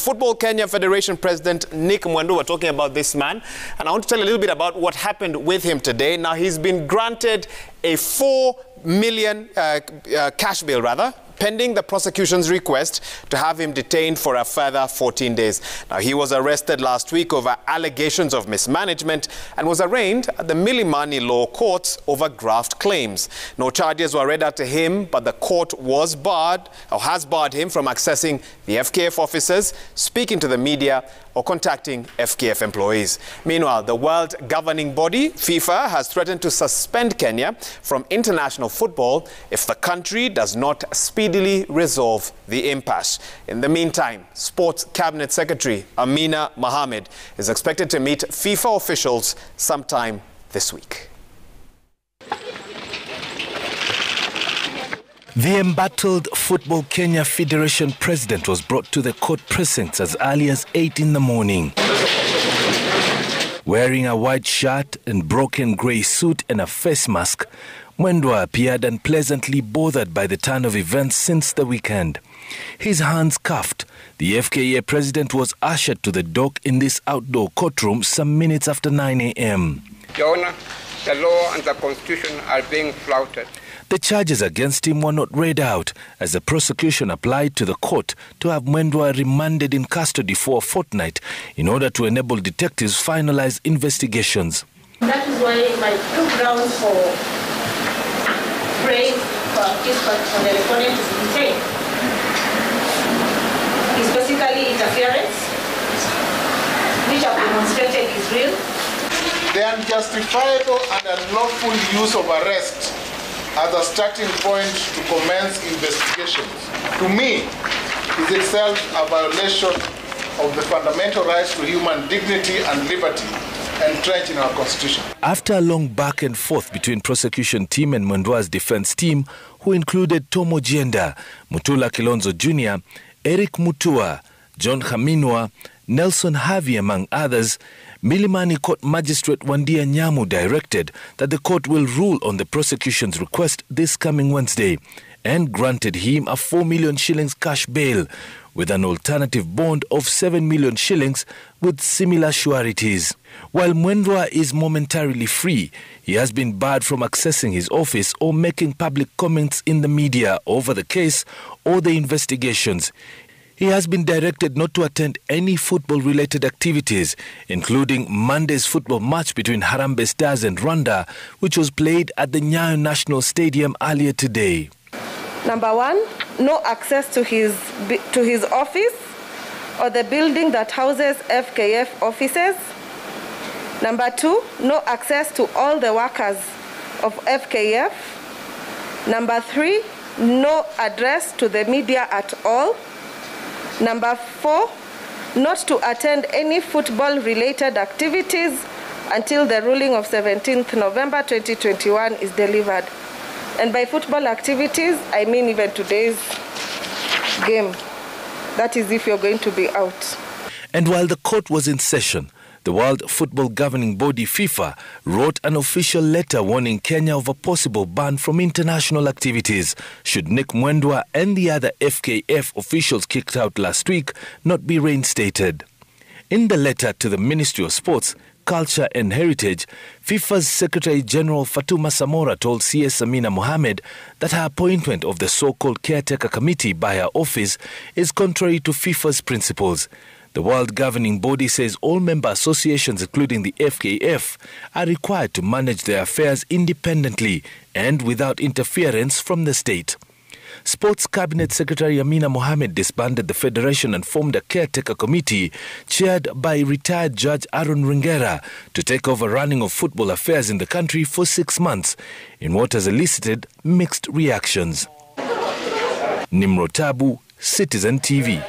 Football Kenya Federation President Nick Mwendwa. We're talking about this man, and I want to tell you a little bit about what happened with him today. Now, he's been granted a 4 million cash bail, pending the prosecution's request to have him detained for a further 14 days. Now, he was arrested last week over allegations of mismanagement and was arraigned at the milimali law courts over graft claims. No charges were read out to him, but the court was barred, or has barred him from accessing the FKF offices, speaking to the media, or contacting FKF employees. Meanwhile, the world governing body, FIFA, has threatened to suspend Kenya from international football if the country does not speedily resolve the impasse. In the meantime, Sports Cabinet Secretary Amina Mohammed is expected to meet FIFA officials sometime this week. The embattled Football Kenya Federation president was brought to the court precincts as early as 8 in the morning. Wearing a white shirt and broken grey suit and a face mask, Mwendwa appeared unpleasantly bothered by the turn of events since the weekend. His hands cuffed, the FKF president was ushered to the dock in this outdoor courtroom some minutes after 9 a.m. Your Honor, the law and the Constitution are being flouted. The charges against him were not read out, as the prosecution applied to the court to have Mwendwa remanded in custody for a fortnight in order to enable detectives finalize investigations. That is why my two grounds for praise for the respondent is detained. It's basically interference, which I've demonstrated is real. The unjustifiable and unlawful use of arrest as a starting point to commence investigations, to me, is itself a violation of the fundamental rights to human dignity and liberty entrenched in our Constitution. After a long back and forth between prosecution team and Mwendwa's defense team, who included Tomo Jenda, Mutula Kilonzo Jr., Eric Mutua, John Haminwa, Nelson Harvey, among others, Milimani Court Magistrate Wandia Nyamu directed that the court will rule on the prosecution's request this coming Wednesday and granted him a 4 million shillings cash bail with an alternative bond of 7 million shillings with similar sureties. While Mwendwa is momentarily free, he has been barred from accessing his office or making public comments in the media over the case or the investigations. He has been directed not to attend any football-related activities, including Monday's football match between Harambee Stars and Rwanda, which was played at the National Stadium earlier today. Number 1, no access to his office or the building that houses FKF offices. Number 2, no access to all the workers of FKF. Number 3, no address to the media at all. Number 4, not to attend any football-related activities until the ruling of 17th November 2021 is delivered. And by football activities, I mean even today's game. That is if you're going to be out. And while the court was in session, the World Football Governing Body, FIFA, wrote an official letter warning Kenya of a possible ban from international activities should Nick Mwendwa and the other FKF officials kicked out last week not be reinstated. In the letter to the Ministry of Sports, Culture and Heritage, FIFA's Secretary General Fatuma Samora told CS Amina Mohammed that her appointment of the so-called caretaker committee by her office is contrary to FIFA's principles. The world governing body says all member associations, including the FKF, are required to manage their affairs independently and without interference from the state. Sports Cabinet Secretary Amina Mohammed disbanded the federation and formed a caretaker committee chaired by retired Judge Aaron Ringera to take over running of football affairs in the country for 6 months, in what has elicited mixed reactions. Nimro Tabu, Citizen TV.